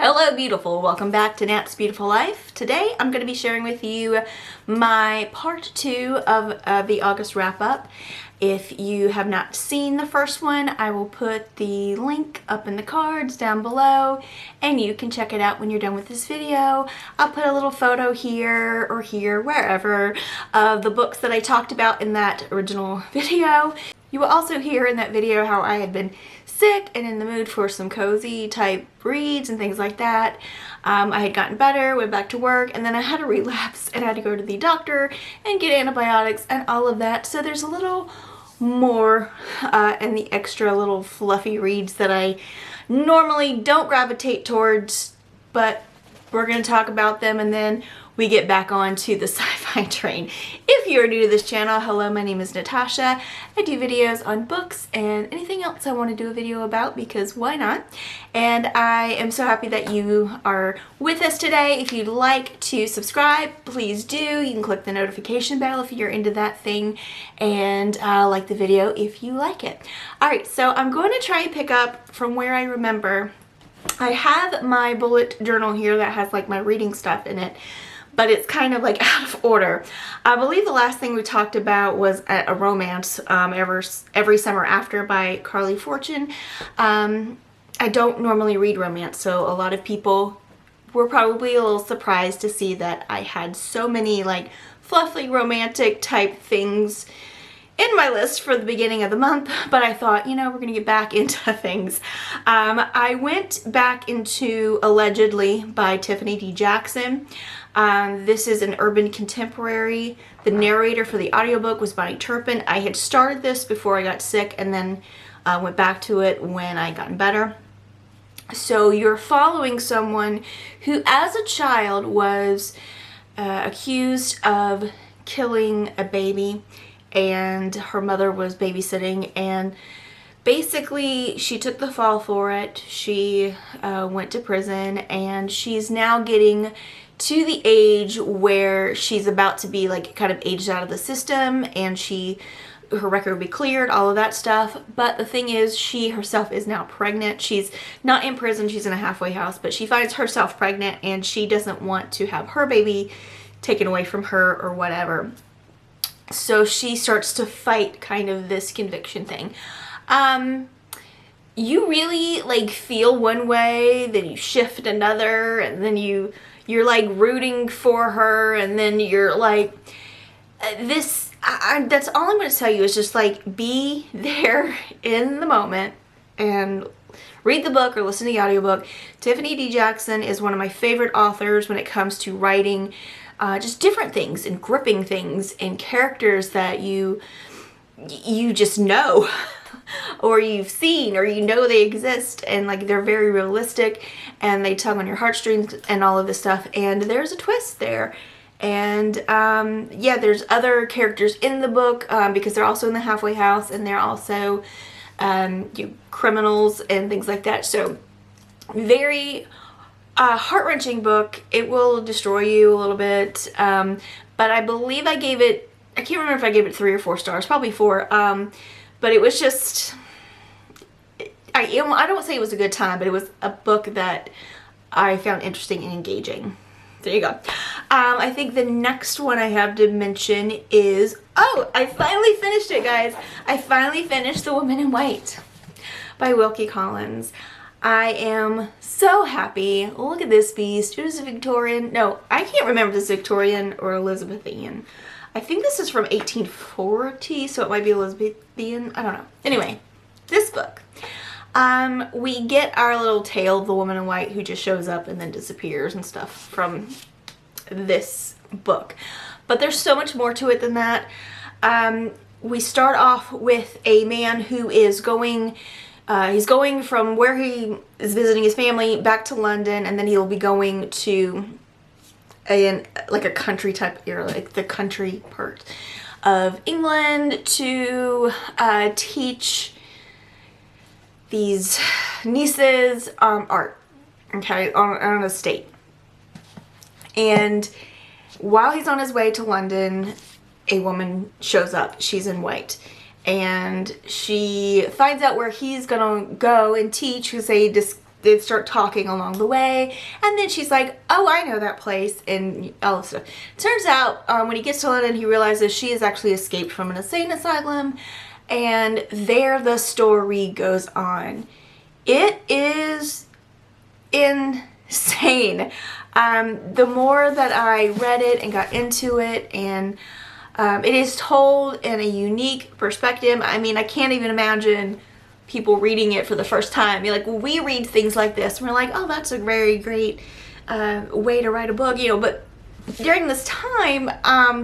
Hello beautiful, welcome back to Nat's Beautiful Life. Today I'm going to be sharing with you my part 2 of the August wrap up. If you have not seen the first one, I will put the link up in the cards down below and you can check it out when you're done with this video. I'll put a little photo here or here, wherever, of the books that I talked about in that original video. You will also hear in that video how I had been sick and in the mood for some cozy type reads and things like that. I had gotten better, went back to work, and then I had a relapse and I had to go to the doctor and get antibiotics and all of that. So there's a little more and the extra little fluffy reads that I normally don't gravitate towards, but we're going to talk about them and then we get back on to the sci-fi train. If you're new to this channel, hello, my name is Natasha. I do videos on books and anything else I want to do a video about because why not? And I am so happy that you are with us today. If you'd like to subscribe, please do. You can click the notification bell if you're into that thing and like the video if you like it. Alright, so I'm going to try and pick up from where I remember. I have my bullet journal here that has like my reading stuff in it, but it's kind of like out of order. I believe the last thing we talked about was a romance, Every Summer After by Carly Fortune. I don't normally read romance, so a lot of people were probably a little surprised to see that I had so many like fluffy romantic type things in my list for the beginning of the month, but I thought, you know, we're gonna get back into things. I went back into Allegedly by Tiffany D. Jackson. This is an urban contemporary. The narrator for the audiobook was Bonnie Turpin. I had started this before I got sick and then went back to it when I gotten better. So you're following someone who as a child was accused of killing a baby, and her mother was babysitting, and basically she took the fall for it. She went to prison and she's now getting to the age where she's about to be like kind of aged out of the system and her record will be cleared, all of that stuff. But the thing is, she herself is now pregnant. She's not in prison, she's in a halfway house, but she finds herself pregnant and she doesn't want to have her baby taken away from her or whatever. So she starts to fight kind of this conviction thing. You really like feel one way, then you shift another, and then you're like rooting for her, and then you're like, that's all I'm going to tell you is just like be there in the moment and read the book or listen to the audiobook. Tiffany D. Jackson is one of my favorite authors when it comes to writing just different things and gripping things and characters that you just know or you've seen or you know they exist, and like they're very realistic and they tug on your heartstrings and all of this stuff, and there's a twist there. And yeah, there's other characters in the book because they're also in the halfway house and they're also criminals and things like that. So very heart-wrenching book. It will destroy you a little bit, but I believe I gave it, I can't remember if I gave it 3 or 4 stars, probably 4, but it was just, I don't say it was a good time, but it was a book that I found interesting and engaging. There you go. I think the next one I have to mention is, oh, I finally finished it, guys. I finally finished The Woman in White by Wilkie Collins. I am so happy. Look at this beast. It was a Victorian. No, I can't remember if this is Victorian or Elizabethan. I think this is from 1840, so it might be Elizabethan. I don't know. Anyway, this book. We get our little tale of the woman in white who just shows up and then disappears and stuff from this book. But there's so much more to it than that. We start off with a man who is going... he's going from where he is visiting his family back to London, and then he'll be going to like a country type area, like the country part of England, to teach these nieces art, okay, on an estate. And while he's on his way to London, a woman shows up. She's in white. And she finds out where he's gonna go and teach, because they just they start talking along the way, and then she's like, oh, I know that place, and all this stuff. Turns out, when he gets to London, he realizes she has actually escaped from an insane asylum, and there the story goes on. It is insane. The more that I read it and got into it, and it is told in a unique perspective. I mean, I can't even imagine people reading it for the first time. You're like, well, we read things like this, and we're like, oh, that's a very great way to write a book, you know. But during this time,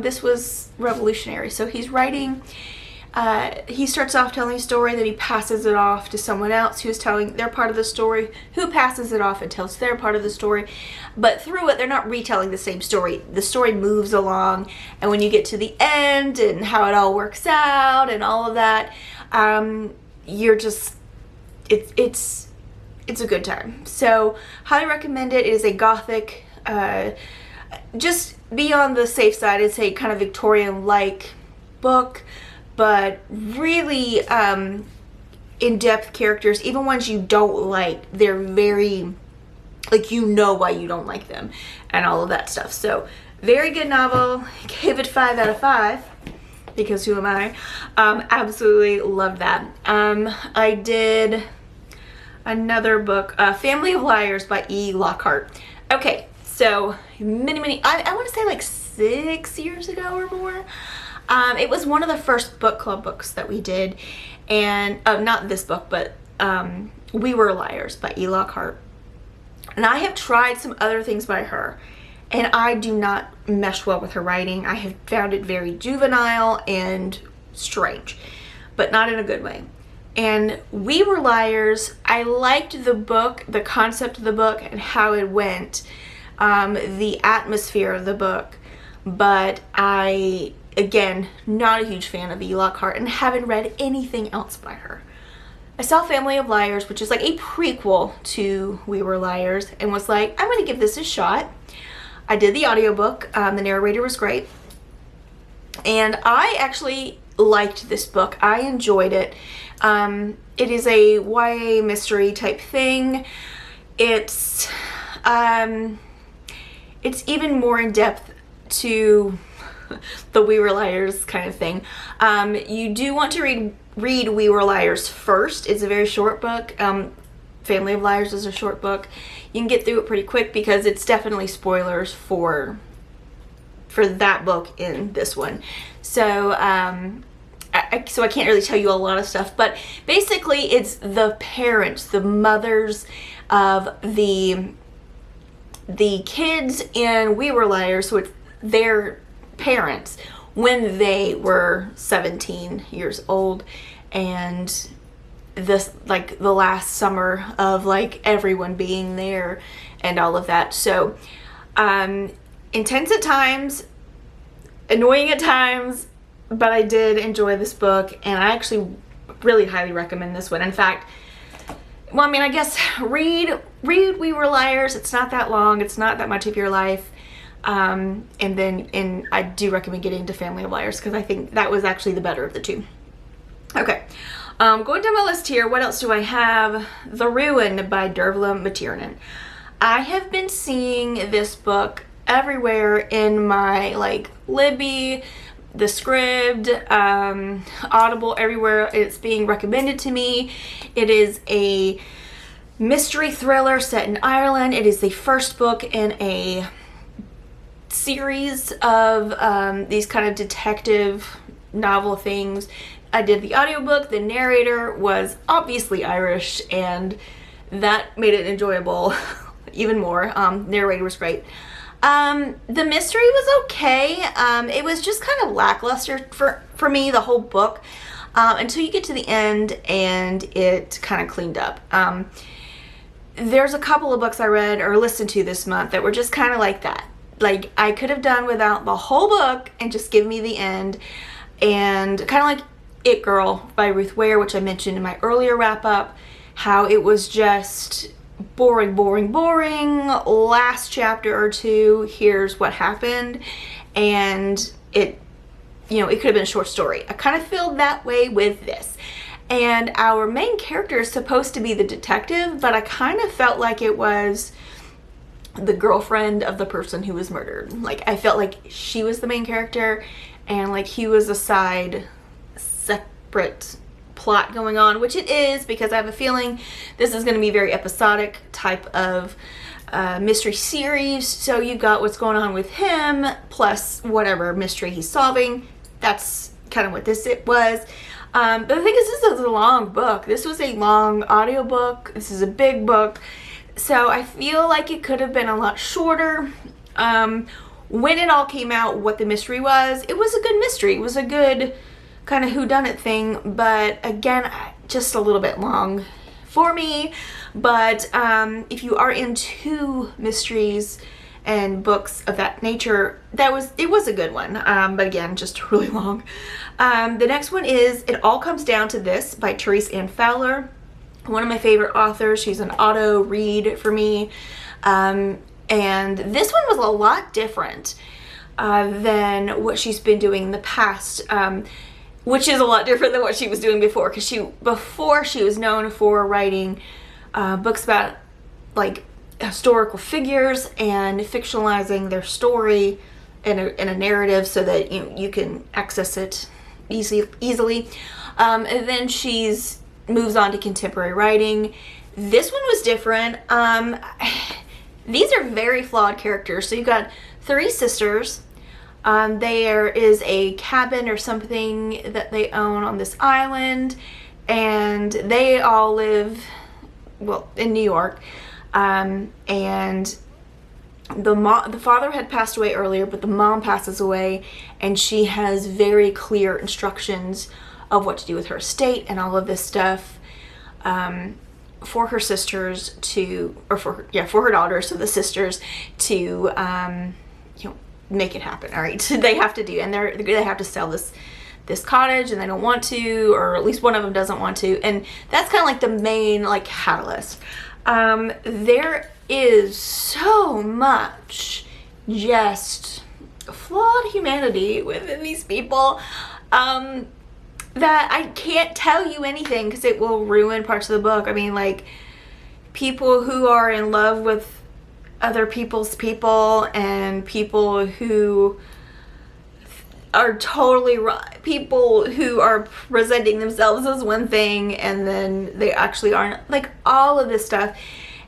this was revolutionary. So he's writing. He starts off telling a story, then he passes it off to someone else who's telling their part of the story, who passes it off and tells their part of the story. But through it, they're not retelling the same story. The story moves along, and when you get to the end and how it all works out and all of that, you're just, it's a good time. So highly recommend it. It is a gothic, just be on the safe side. It's a kind of Victorian-like book, but really in-depth characters. Even ones you don't like, they're very, like, you know why you don't like them and all of that stuff. So very good novel. Gave it 5 out of 5 because who am I? Absolutely loved that. I did another book, Family of Liars by E. Lockhart. Okay, so many, I want to say like 6 years ago or more. It was one of the first book club books that we did, and not this book, but We Were Liars by E. Lockhart. And I have tried some other things by her, and I do not mesh well with her writing. I have found it very juvenile and strange, but not in a good way. And We Were Liars, I liked the book, the concept of the book, and how it went, the atmosphere of the book, but again, not a huge fan of E. Lockhart and haven't read anything else by her. I saw Family of Liars, which is like a prequel to We Were Liars, and was like, I'm going to give this a shot. I did the audiobook. The narrator was great. And I actually liked this book. I enjoyed it. It is a YA mystery type thing. It's even more in depth to the We Were Liars kind of thing. You do want to read We Were Liars first. It's a very short book. Family of Liars is a short book. You can get through it pretty quick because it's definitely spoilers for that book in this one. So I can't really tell you a lot of stuff, but basically it's the parents, the mothers of the kids in We Were Liars, so it's their parents when they were 17 years old, and this, like, the last summer of like everyone being there and all of that. So intense at times, annoying at times, but I did enjoy this book, and I actually really highly recommend this one. In fact, well, I mean, I guess read We Were Liars. It's not that long. It's not that much of your life. And I do recommend getting into Family of Liars because I think that was actually the better of the two. Okay, going down my list here, what else do I have? The Ruin by Dervla Matiernan. I have been seeing this book everywhere in my, like, Libby, the Scribd, Audible, everywhere it's being recommended to me. It is a mystery thriller set in Ireland. It is the first book in a series of these kind of detective novel things. I did the audiobook. The narrator was obviously Irish, and that made it enjoyable even more. Narrator was great. The mystery was okay. It was just kind of lackluster for me, the whole book, until you get to the end and it kind of cleaned up. There's a couple of books I read or listened to this month that were just kind of like that. Like, I could have done without the whole book and just give me the end. And kind of like It Girl by Ruth Ware, which I mentioned in my earlier wrap-up, how it was just boring, last chapter or two, here's what happened, and it, you know, it could have been a short story. I kind of feel that way with this. And our main character is supposed to be the detective, but I kind of felt like it was the girlfriend of the person who was murdered. Like, I felt like she was the main character and like he was a side, separate plot going on, which it is, because I have a feeling this is going to be very episodic type of mystery series. So you've got what's going on with him plus whatever mystery he's solving. That's kind of what this it was. But the thing is, this is a long book. This was a long audiobook. This is a big book. So I feel like it could have been a lot shorter. When it all came out, what the mystery was, it was a good mystery. It was a good kind of whodunit thing. But again, just a little bit long for me. But if you are into mysteries and books of that nature, it was a good one. But again, just really long. The next one is It All Comes Down to This by Therese Ann Fowler. One of my favorite authors. She's an auto read for me. And this one was a lot different than what she's been doing in the past, which is a lot different than what she was doing before, because before she was known for writing books about like historical figures and fictionalizing their story in a narrative so that you can access it easily. And then she's moves on to contemporary writing. This one was different. These are very flawed characters. So you've got three sisters. There is a cabin or something that they own on this island, and they all live, well, in New York. And the father had passed away earlier, but the mom passes away, and she has very clear instructions of what to do with her estate and all of this stuff for her sisters to, or for her daughters, so the sisters to make it happen. All right, so they have to do, and they have to sell this cottage, and they don't want to, or at least one of them doesn't want to, and that's kind of like the main like catalyst. There is so much just flawed humanity within these people that I can't tell you anything because it will ruin parts of the book. I mean, like, people who are in love with other people's people, and people who are totally right, people who are presenting themselves as one thing and then they actually aren't, like, all of this stuff.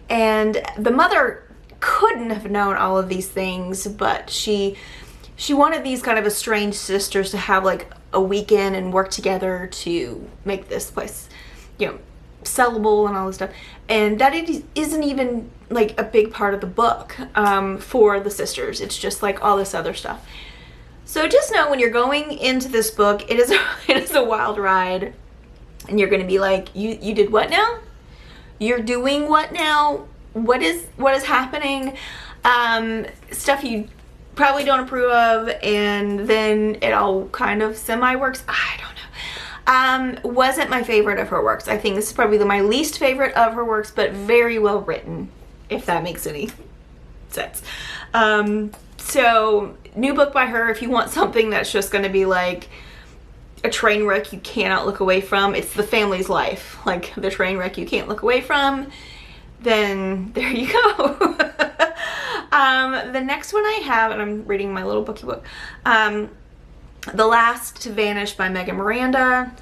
And the mother couldn't have known all of these things, but she wanted these kind of estranged sisters to have like a weekend and work together to make this place, sellable and all this stuff. And that isn't even like a big part of the book for the sisters. It's just like all this other stuff. So just know, when you're going into this book, it is a wild ride, and you're going to be like, you did what now? You're doing what now? What is happening? Stuff you probably don't approve of, and then it all kind of semi-works. I don't know. Wasn't my favorite of her works. I think this is probably my least favorite of her works, but very well written, if that makes any sense. So, new book by her. If you want something that's just going to be like a train wreck you cannot look away from, it's The Family's Life, like the train wreck you can't look away from, then there you go. The next one I have, and I'm reading my little bookie book, The Last to Vanish by Megan Miranda.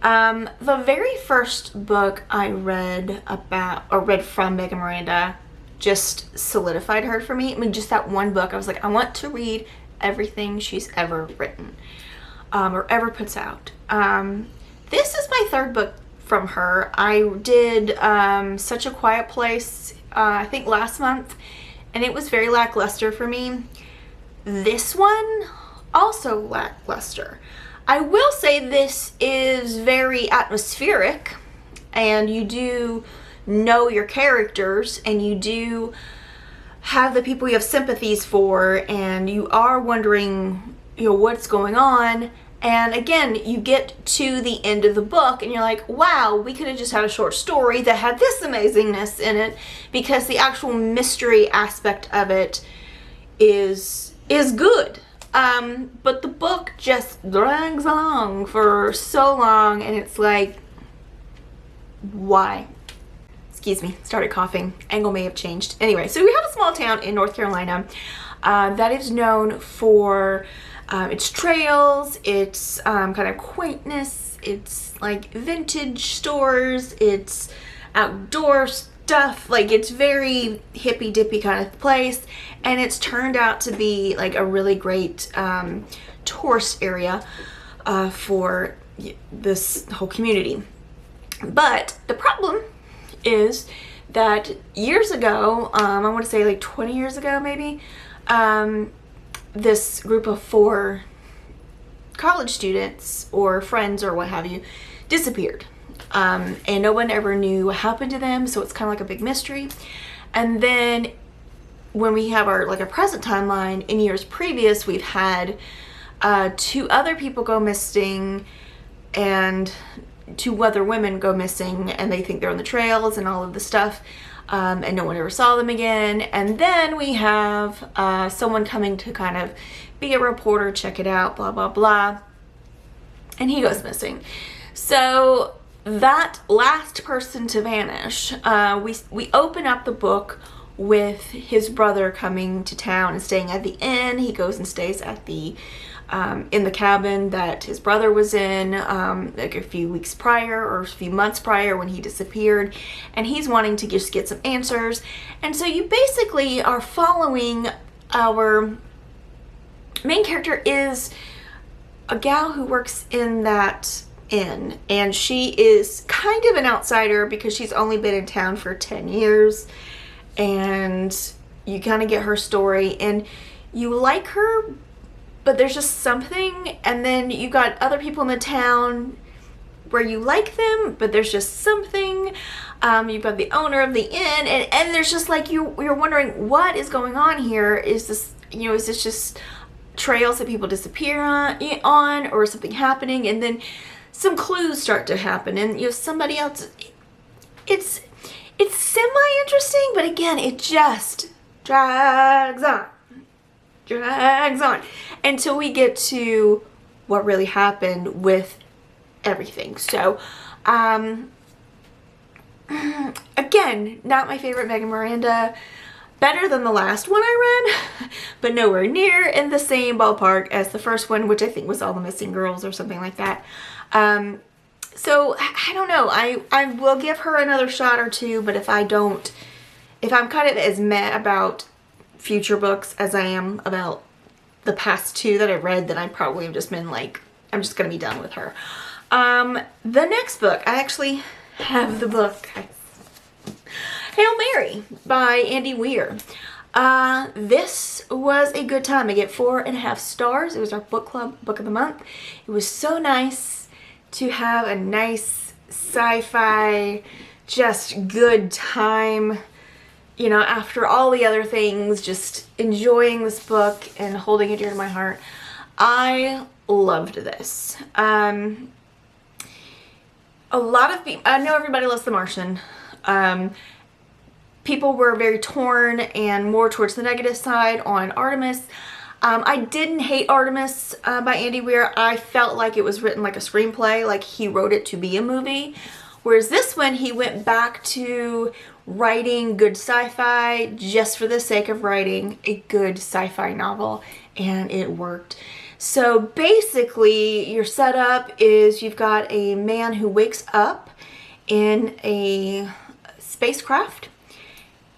The very first book I read from Megan Miranda just solidified her for me. I mean, just that one book, I was like, I want to read everything she's ever written, or ever puts out. This is my third book from her. I did Such a Quiet Place, I think last month, and it was very lackluster for me. This one, also lackluster. I will say this is very atmospheric, and you do know your characters, and you do have the people you have sympathies for, and you are wondering, what's going on. And again, you get to the end of the book and you're like, wow, we could have just had a short story that had this amazingness in it, because the actual mystery aspect of it is good. But the book just drags along for so long, and it's like, why. Excuse me, started coughing. Angle may have changed. Anyway, so we have a small town in North Carolina that is known for its trails, its kind of quaintness, its like vintage stores, its outdoor stuff. Like, it's very hippy dippy kind of place, and it's turned out to be like a really great tourist area for this whole community. But the problem is that years ago, I want to say like 20 years ago maybe, this group of 4 college students or friends or what have you disappeared. And no one ever knew what happened to them, so it's kind of like a big mystery. And then when we have our like a present timeline, in years previous, we've had 2 other people go missing and 2 other women go missing, and they think they're on the trails and all of the stuff, and no one ever saw them again. And then we have someone coming to kind of be a reporter, check it out, blah blah blah, and he goes missing. So that last person to vanish, we open up the book with his brother coming to town and staying at the inn. He goes and stays at the in the cabin that his brother was in like a few weeks prior or a few months prior when he disappeared, and he's wanting to just get some answers. And so you basically are following our main character is a gal who works in that inn, and she is kind of an outsider because she's only been in town for 10 years, and you kind of get her story and you like her, but there's just something. And then you got other people in the town where you like them, but there's just something. You've got the owner of the inn, and there's just like you're wondering what is going on here. Is this, is this just trails that people disappear on or is something happening? And then some clues start to happen, and somebody else. It's semi-interesting, but again, it just drags on until we get to what really happened with everything. So, again, not my favorite Megan Miranda. Better than the last one I read, but nowhere near in the same ballpark as the first one, which I think was All the Missing Girls or something like that. So I don't know. I will give her another shot or two, but if I'm kind of as meh about future books as I am about the past 2 that I read, then I probably have just been like, I'm just gonna be done with her. The next book, I actually have the book. Hail Mary by Andy Weir. This was a good time. I get 4.5 stars. It was our book club book of the month. It was so nice to have a nice sci-fi, just good time, after all the other things, just enjoying this book and holding it dear to my heart. I loved this. A lot of people, I know everybody loves The Martian. People were very torn and more towards the negative side on Artemis. I didn't hate Artemis by Andy Weir. I felt like it was written like a screenplay, like he wrote it to be a movie. Whereas this one, he went back to writing good sci-fi just for the sake of writing a good sci-fi novel, and it worked. So basically, your setup is you've got a man who wakes up in a spacecraft,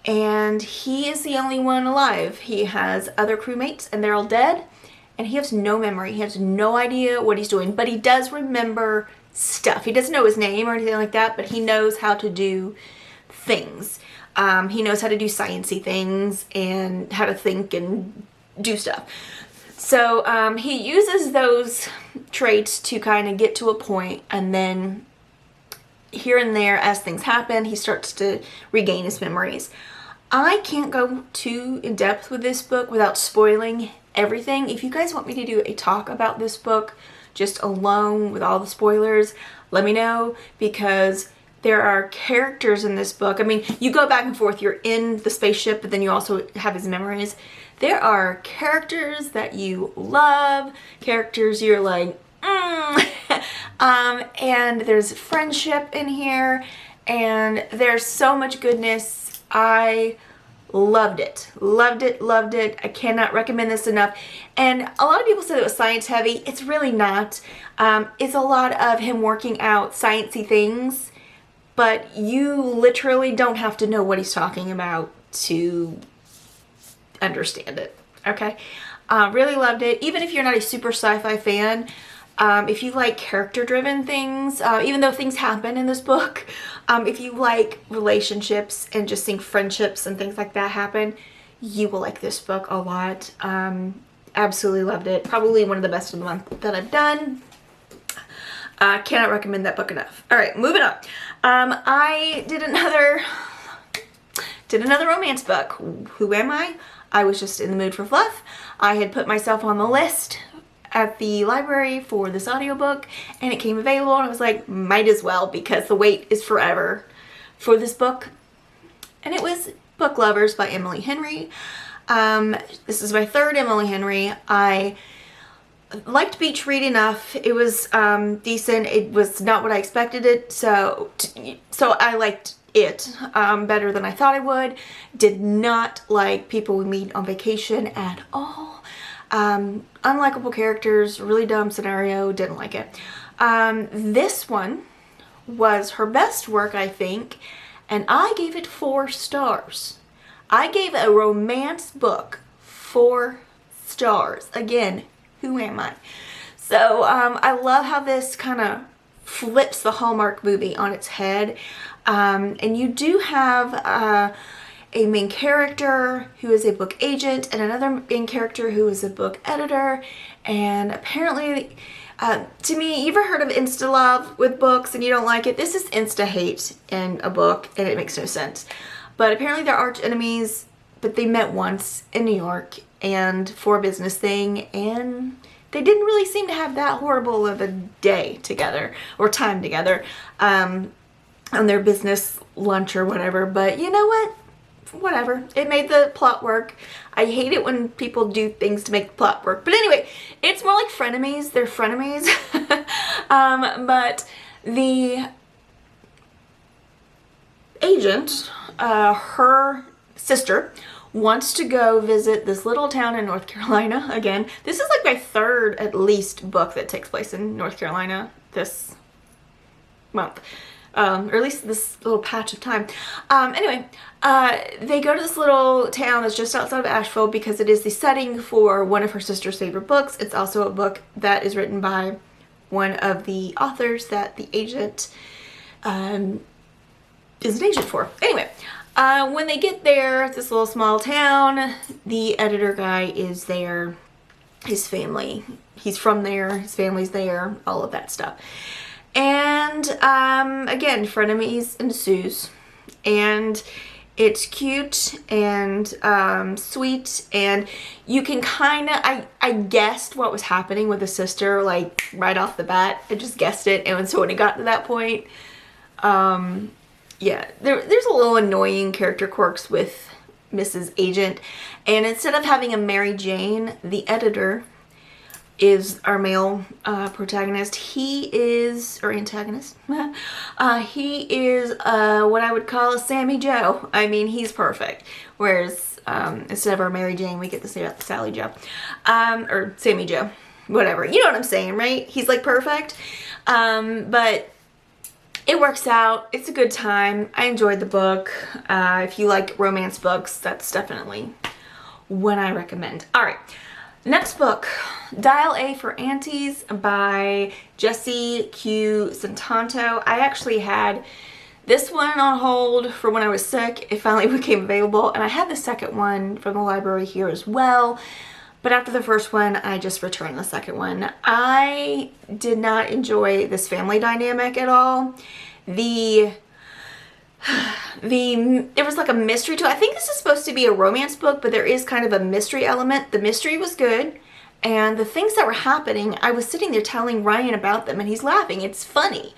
and he is the only one alive. He has other crewmates, and they're all dead, and he has no memory. He has no idea what he's doing, but he does remember stuff. He doesn't know his name or anything like that, but he knows how to do things. He knows how to do sciencey things and how to think and do stuff. So he uses those traits to kind of get to a point, and then here and there as things happen, he starts to regain his memories. I can't go too in depth with this book without spoiling everything. If you guys want me to do a talk about this book just alone with all the spoilers, let me know, because there are characters in this book. I mean, you go back and forth, you're in the spaceship, but then you also have his memories. There are characters that you love, characters you're like, and there's friendship in here, and there's so much goodness. I loved it. Loved it, loved it. I cannot recommend this enough. And a lot of people said it was science heavy. It's really not. It's a lot of him working out sciencey things, but you literally don't have to know what he's talking about to understand it. Okay? Really loved it. Even if you're not a super sci-fi fan, if you like character-driven things, even though things happen in this book, if you like relationships and just seeing friendships and things like that happen, you will like this book a lot. Absolutely loved it. Probably one of the best of the month that I've done. Cannot recommend that book enough. All right, moving on. I did another romance book. Who am I? I was just in the mood for fluff. I had put myself on the list at the library for this audiobook, and it came available, and I was like, might as well, because the wait is forever for this book. And it was Book Lovers by Emily Henry. This is my third Emily Henry. I liked Beach Read enough. It was decent. It was not what I expected it, so I liked it better than I thought I would. Did not like People We Meet on Vacation at all. Unlikable characters, really dumb scenario, didn't like it. This one was her best work, I think, and I gave it 4 stars. I gave a romance book 4 stars. Again, who am I? So I love how this kind of flips the Hallmark movie on its head. And you do have a main character who is a book agent and another main character who is a book editor. And apparently, to me, you ever heard of insta love with books and you don't like it? This is insta hate in a book, and it makes no sense. But apparently they're arch enemies, but they met once in New York and for a business thing, and they didn't really seem to have that horrible of a day together or time together on their business lunch or whatever. But you know what? Whatever. It made the plot work. I hate it when people do things to make the plot work. But anyway, it's more like frenemies. They're frenemies. But the agent, her sister, wants to go visit this little town in North Carolina again. This is like my third, at least, book that takes place in North Carolina this month. Or at least this little patch of time. Anyway, they go to this little town that's just outside of Asheville because it is the setting for one of her sister's favorite books. It's also a book that is written by one of the authors that the agent is an agent for. Anyway, when they get there, this little small town, the editor guy is there, his family, he's from there, his family's there, all of that stuff. And again, frenemies ensues, and it's cute and sweet, and you can kind of, I guessed what was happening with the sister, like right off the bat. I just guessed it, and so when it got to that point, yeah, there's a little annoying character quirks with Mrs. Agent, and instead of having a Mary Jane, the editor is our male protagonist. He is, or antagonist, he is what I would call a Sammy Joe. I mean, he's perfect. Whereas instead of our Mary Jane, we get the Sally Joe. Or Sammy Joe. Whatever. You know what I'm saying, right? He's like perfect. But it works out. It's a good time. I enjoyed the book. If you like romance books, that's definitely one I recommend. All right. Next book, Dial A for Aunties by Jessie Q. Santanto. I actually had this one on hold for when I was sick. It finally became available, and I had the second one from the library here as well. But after the first one, I just returned the second one. I did not enjoy this family dynamic at all. There was like a mystery to it. I think this is supposed to be a romance book, but there is kind of a mystery element. The mystery was good, and the things that were happening, I was sitting there telling Ryan about them, and he's laughing. It's funny.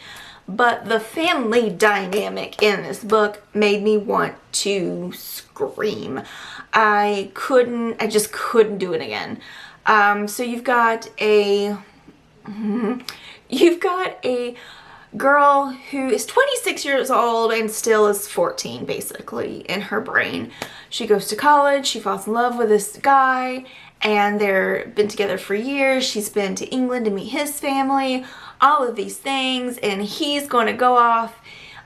But the family dynamic in this book made me want to scream. I just couldn't do it again. So you've got a girl who is 26 years old and still is 14 basically in her brain. She goes to college, she falls in love with this guy, and they've been together for years. She's been to England to meet his family, all of these things, and he's going to go off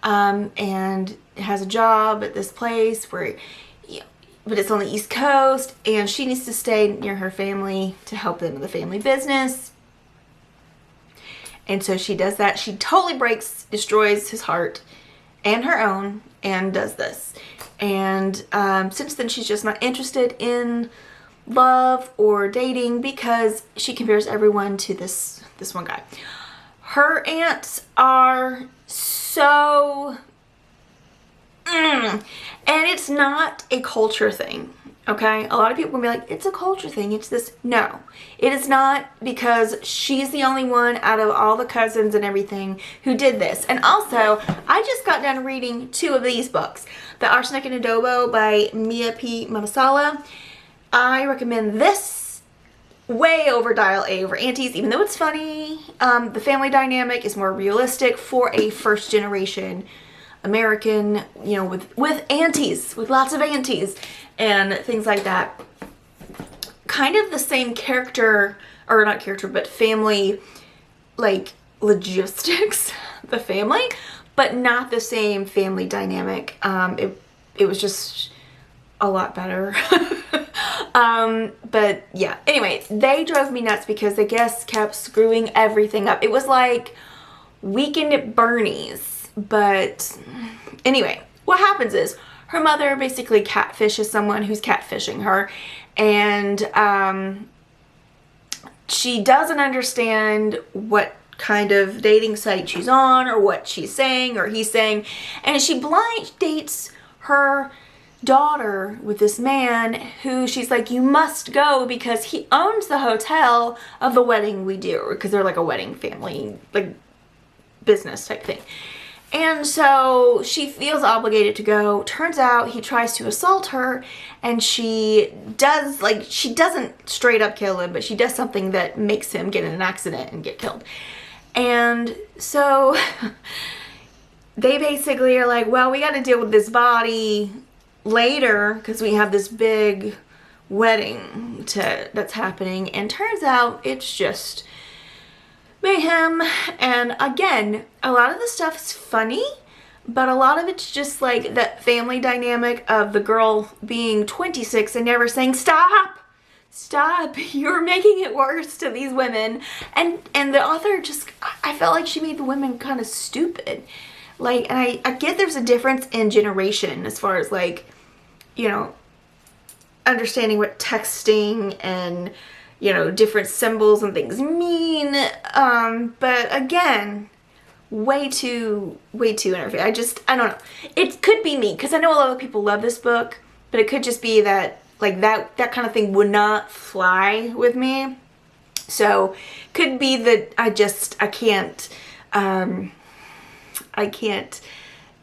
and has a job at this place where, but it's on the East Coast, and she needs to stay near her family to help them in the family business. And so she does that. She totally destroys his heart and her own, and does this. And since then, she's just not interested in love or dating because she compares everyone to this one guy. Her aunts are so... and it's not a culture thing. Okay, a lot of people will be like, it's a culture thing, it's this. No, it is not, because she's the only one out of all the cousins and everything who did this. And also, I just got done reading 2 of these books. The Arsenic and Adobo by Mia P. Mamasala. I recommend this way over Dial A over Aunties, even though it's funny. The family dynamic is more realistic for a first generation American, you know, with aunties, with lots of aunties and things like that. Kind of the same character, or not character, but family, like logistics, the family, but not the same family dynamic. It was just a lot better. But yeah, anyway, they drove me nuts because the guests kept screwing everything up. It was like Weekend at Bernie's. But anyway, what happens is her mother basically catfishes someone who's catfishing her, and she doesn't understand what kind of dating site she's on, or what she's saying or he's saying, and she blind dates her daughter with this man who she's like, you must go because he owns the hotel of the wedding we do, because they're like a wedding family, like business type thing. And so she feels obligated to go. Turns out he tries to assault her, and she does, like, she doesn't straight up kill him, but she does something that makes him get in an accident and get killed. And so they basically are like, well, we got to deal with this body later because we have this big wedding that's happening. And turns out it's just mayhem. And again, a lot of the stuff is funny, but a lot of it's just like that family dynamic of the girl being 26 and never saying, stop, you're making it worse to these women. And the author just, I felt like she made the women kind of stupid. Like, and I get there's a difference in generation as far as, like, you know, understanding what texting and, you know, different symbols and things mean, but again, way too interference. I don't know. It could be me, because I know a lot of people love this book, but it could just be that, like, that kind of thing would not fly with me. So, could be that I can't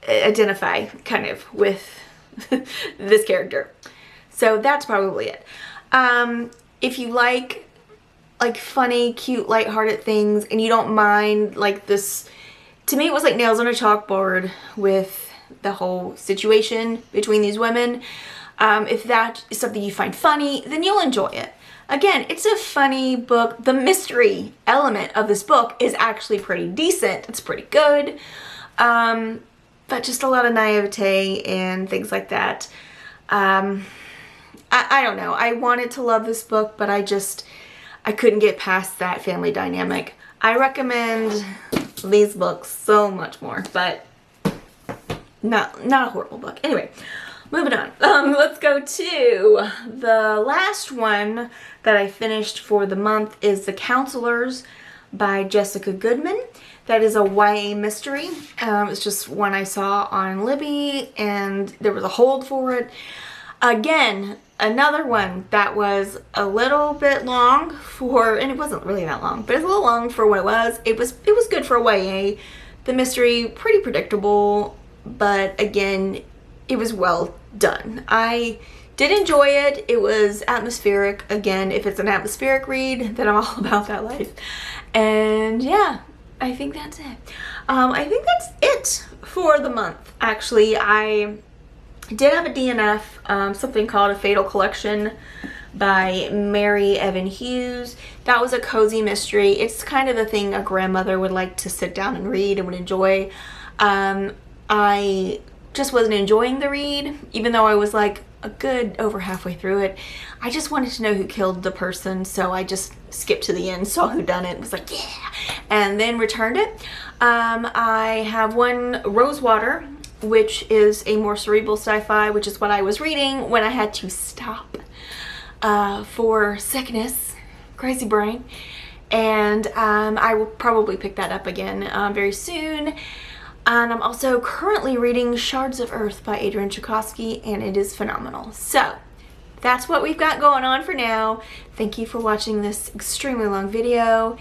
identify kind of with this character. So that's probably it. If you like funny, cute, lighthearted things, and you don't mind, like, this, to me it was like nails on a chalkboard with the whole situation between these women. If that is something you find funny, then you'll enjoy it. Again, it's a funny book. The mystery element of this book is actually pretty decent. It's pretty good. But just a lot of naivete and things like that. I don't know. I wanted to love this book, but I couldn't get past that family dynamic. I recommend these books so much more, but not a horrible book. Anyway, moving on. Let's go to the last one that I finished for the month is The Counselors by Jessica Goodman. That is a YA mystery. It's just one I saw on Libby, and there was a hold for it. Again, another one that was a little bit long for, and it wasn't really that long, but it's a little long for what it was. It was good for a YA. The mystery, pretty predictable, but again, it was well done. I did enjoy it. It was atmospheric. Again, if it's an atmospheric read, then I'm all about that life. And yeah, I think that's it. I think that's it for the month. Actually, I did have a DNF, something called A Fatal Collection by Mary Evan Hughes. That was a cozy mystery. It's kind of the thing a grandmother would like to sit down and read and would enjoy. I just wasn't enjoying the read, even though I was like a good over halfway through it. I just wanted to know who killed the person, so I just skipped to the end, saw who done it, was like, yeah, and then returned it. I have one, Rosewater, which is a more cerebral sci-fi, which is what I was reading when I had to stop for sickness, crazy brain, and I will probably pick that up again very soon. And I'm also currently reading Shards of Earth by Adrian Tchaikovsky, and it is phenomenal. So that's what we've got going on for now. Thank you for watching this extremely long video.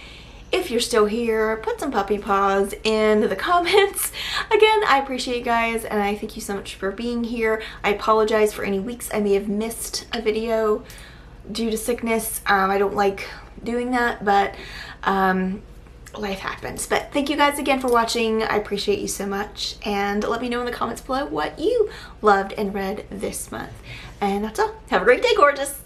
If you're still here, put some puppy paws in the comments. Again, I appreciate you guys, and I thank you so much for being here. I apologize for any weeks I may have missed a video due to sickness. I don't like doing that, but life happens. But thank you guys again for watching. I appreciate you so much, and let me know in the comments below what you loved and read this month. And that's all. Have a great day, gorgeous.